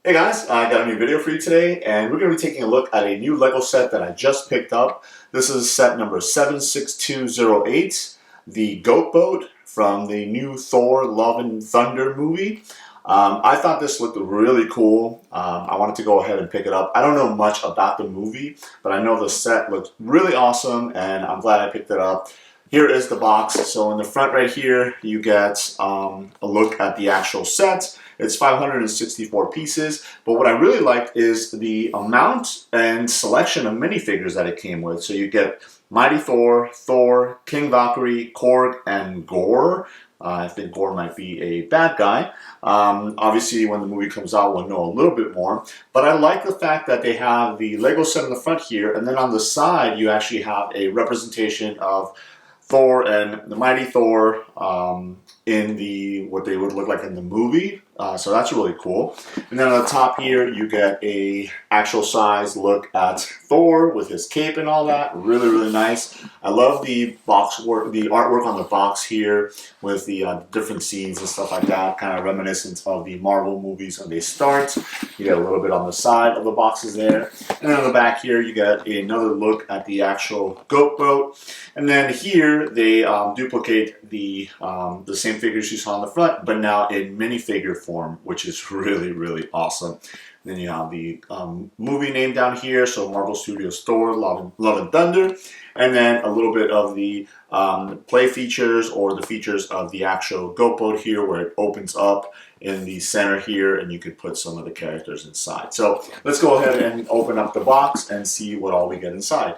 Hey guys, I got a new video for you today, and we're going to be taking a look at a new Lego set that I just picked up. This is set number 76208, the Goat Boat from the new Thor Love and Thunder movie. I thought this looked really cool. I wanted to go ahead and pick it up. I don't know much about the movie, but I know the set looks really awesome, and I'm glad I picked it up. Here is the box. So in the front right here, you get a look at the actual set. It's 564 pieces, but what I really liked is the amount and selection of minifigures that it came with. So you get Mighty Thor, Thor, King Valkyrie, Korg, and Gore. I think Gore might be a bad guy. Obviously, when the movie comes out, we'll know a little bit more. But I like the fact that they have the Lego set in the front here, and then on the side, you actually have a representation of Thor and the Mighty Thor in the what they would look like in the movie. So that's really cool. And then on the top here, you get a actual size look at Thor with his cape and all that. Really, really nice. I love the box work, the artwork on the box here with the different scenes and stuff like that, kind of reminiscent of the Marvel movies when they start. You get a little bit on the side of the boxes there. And then on the back here, you get another look at the actual Goat Boat. And then here, they duplicate the same figures you saw on the front, but now in minifigure form, which is really, really awesome. Then you have the movie name down here, so Marvel Studios Thor, Love and Thunder, and then a little bit of the play features or the features of the actual Goat Boat here, where it opens up in the center here, and you could put some of the characters inside. So let's go ahead and open up the box and see what all we get inside.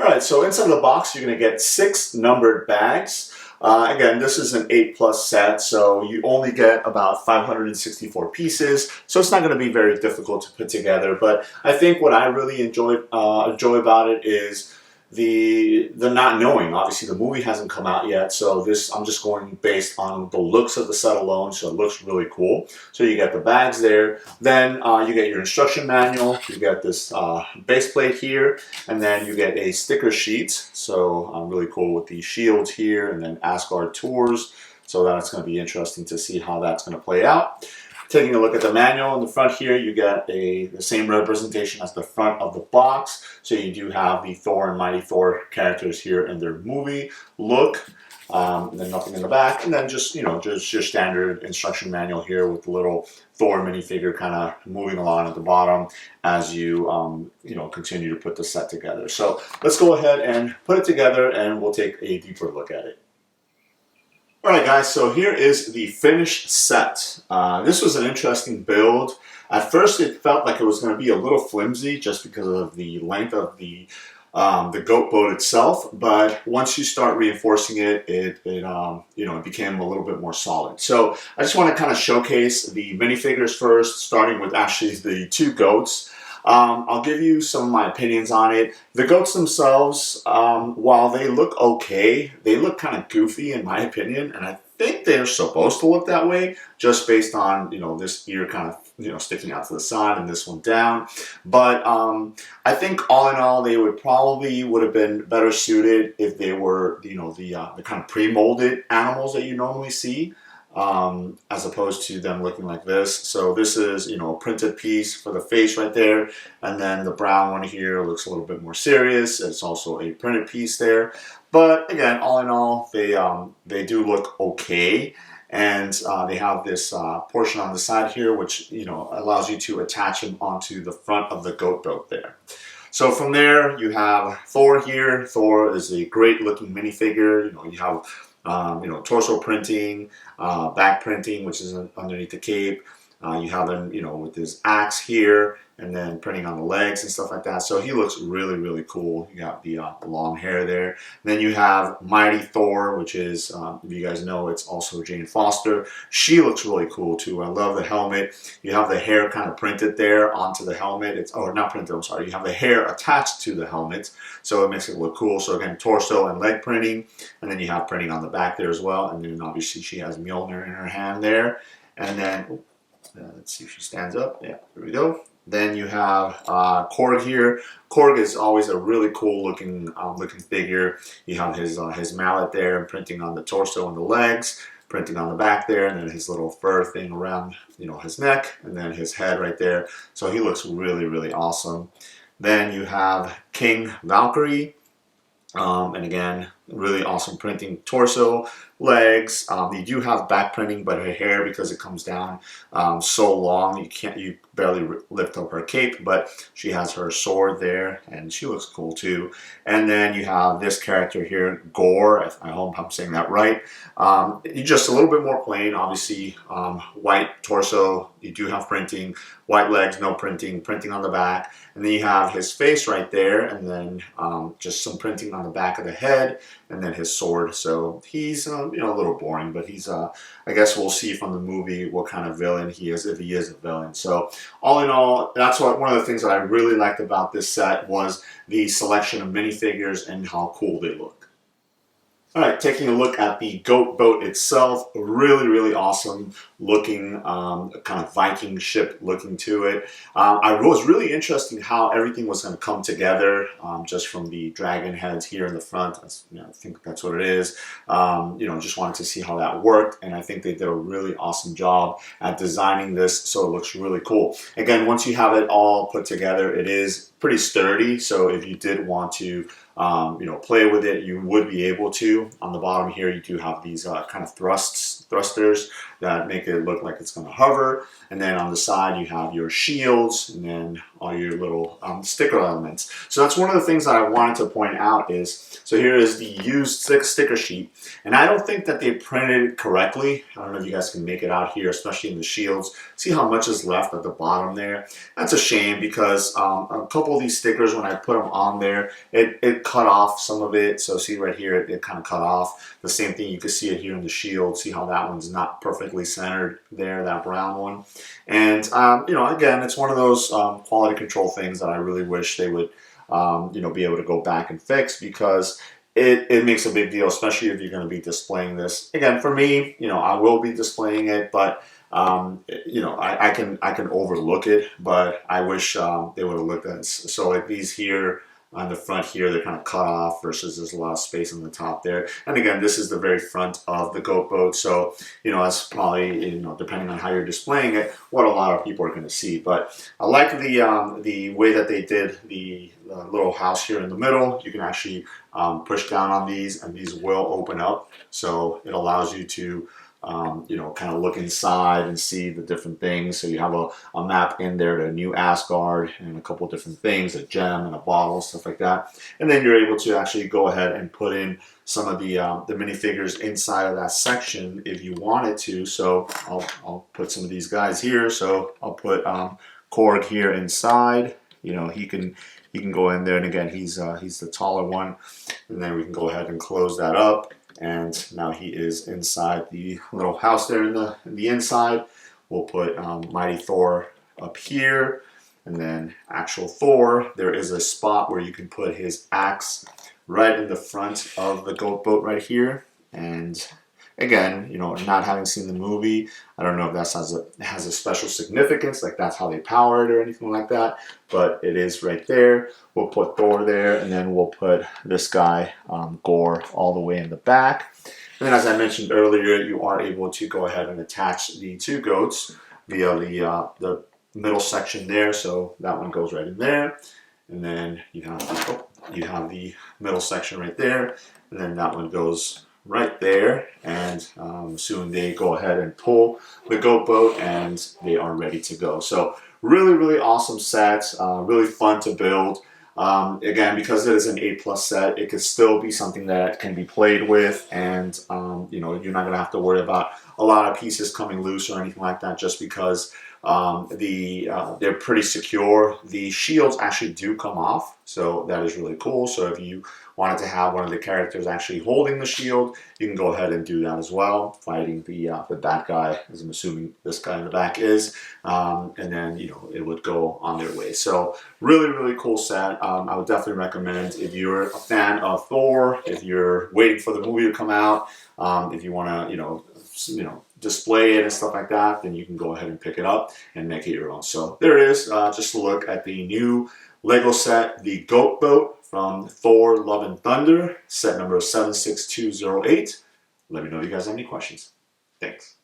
Alright, so inside the box you're going to get 6 numbered bags. Again, this is an 8+ set, so you only get about 564 pieces, so it's not going to be very difficult to put together. But I think what I really enjoy about it is the not knowing. Obviously, the movie hasn't come out yet, so I'm just going based on the looks of the set alone. So it looks really cool. So you get the bags there, then you get your instruction manual. You get this base plate here, and then you get a sticker sheet. So really cool with the shields here, and then Asgard tours. So that's going to be interesting to see how that's going to play out. Taking a look at the manual in the front here, you get the same representation as the front of the box. So you do have the Thor and Mighty Thor characters here in their movie look. And then nothing in the back, and then just just your standard instruction manual here with the little Thor minifigure kind of moving along at the bottom as you continue to put the set together. So let's go ahead and put it together, and we'll take a deeper look at it. Alright guys, so here is the finished set. This was an interesting build. At first it felt like it was going to be a little flimsy just because of the length of the Goat Boat itself, but once you start reinforcing it, it became a little bit more solid. So I just want to kind of showcase the minifigures first, starting with actually the 2 goats. I'll give you some of my opinions on it. The goats themselves, while they look okay, they look kind of goofy in my opinion, and I think they're supposed to look that way, just based on this ear kind of sticking out to the side and this one down. But I think all in all, they would have been better suited if they were the kind of pre-molded animals that you normally see. As opposed to them looking like this. So this is, a printed piece for the face right there. And then the brown one here looks a little bit more serious. It's also a printed piece there. But again, all in all, they do look okay. And they have this portion on the side here, which, allows you to attach them onto the front of the Goat Boat there. So from there, you have Thor here. Thor is a great looking minifigure. You have torso printing, back printing, which is underneath the cape. You have him, with his axe here, and then printing on the legs and stuff like that. So he looks really, really cool. You got the long hair there. And then you have Mighty Thor, which is, if you guys know, it's also Jane Foster. She looks really cool too. I love the helmet. You have the hair kind of printed there onto the helmet. Not printed, I'm sorry. You have the hair attached to the helmet, so it makes it look cool. So again, torso and leg printing, and then you have printing on the back there as well. And then obviously she has Mjolnir in her hand there. And then, let's see if she stands up. Yeah, there we go. Then you have Korg here. Korg is always a really cool looking figure. You have his mallet there, printing on the torso and the legs. printing on the back there, and then his little fur thing around, his neck, and then his head right there. So he looks really, really awesome. Then you have King Valkyrie. And again, really awesome printing. Torso, legs. You do have back printing, but her hair, because it comes down so long, you barely lift up her cape. But she has her sword there, and she looks cool too. And then you have this character here, Gore. I hope I'm saying that right. Just a little bit more plain. Obviously, white torso. You do have printing. White legs, no printing. Printing on the back. And then you have his face right there, and then just some printing on the back of the head, and then his sword. So he's a little boring, but he's I guess we'll see from the movie what kind of villain he is, if he is a villain. So all in all, that's one of the things that I really liked about this set was the selection of minifigures and how cool they look. Alright, taking a look at the goat boat itself, really, really awesome looking, kind of Viking ship looking to it. I was really interested in how everything was going to come together, just from the dragon heads here in the front. I think that's what it is. Just wanted to see how that worked, and I think they did a really awesome job at designing this, so it looks really cool. Again, once you have it all put together, it is pretty sturdy, so if you did want to play with it, you would be able to. On the bottom here, you do have these kind of thrusters that make it look like it's going to hover. And then on the side, you have your shields and then all your little sticker elements. So that's one of the things that I wanted to point out is, so here is the used sticker sheet. And I don't think that they printed it correctly. I don't know if you guys can make it out here, especially in the shields. See how much is left at the bottom there? That's a shame because a couple of these stickers, when I put them on there, it cut off some of it. So see right here, it kind of cut off. The same thing, you can see it here in the shield. See how that one's not perfectly centered there, that brown one. And, again, it's one of those quality control things that I really wish they would, be able to go back and fix, because it makes a big deal, especially if you're going to be displaying this. Again, for me, I will be displaying it, but I can overlook it, but I wish they would have looked at it. So like these here on the front here, they're kind of cut off versus there's a lot of space on the top there. And again, this is the very front of the goat boat, so that's probably depending on how you're displaying it, what a lot of people are going to see. But I like the way that they did the little house here in the middle. You can actually push down on these, and these will open up, so it allows you to kind of look inside and see the different things. So you have a map in there to New Asgard and a couple different things, a gem and a bottle, stuff like that. And then you're able to actually go ahead and put in some of the minifigures inside of that section if you wanted to. So I'll put some of these guys here. So I'll put Korg here inside. He can go in there, and again, he's the taller one. And then we can go ahead and close that up. And now he is inside the little house there in the inside. We'll put Mighty Thor up here, and then actual Thor. There is a spot where you can put his axe right in the front of the goat boat right here. And again, not having seen the movie, I don't know if that has a special significance, like that's how they power it or anything like that, but it is right there. We'll put Thor there, and then we'll put this guy, Gore, all the way in the back. And then, as I mentioned earlier, you are able to go ahead and attach the two goats via the middle section there. So that one goes right in there, and then you have the middle section right there, and then that one goes right there, and soon they go ahead and pull the goat boat, and they are ready to go. So really, really awesome set, really fun to build. Again, because it is an A+ set, it could still be something that can be played with, and you're not going to have to worry about a lot of pieces coming loose or anything like that, just because they're pretty secure. The shields actually do come off, so that is really cool. So if you wanted to have one of the characters actually holding the shield, you can go ahead and do that as well, fighting the bad guy, as I'm assuming this guy in the back is, and then it would go on their way. So really, really cool set. I would definitely recommend if you're a fan of Thor, if you're waiting for the movie to come out, if you want to display it and stuff like that, then you can go ahead and pick it up and make it your own. So there it is, just a look at the new Lego set, the Goat Boat from Thor Love and Thunder, set number 76208. Let me know if you guys have any questions. Thanks.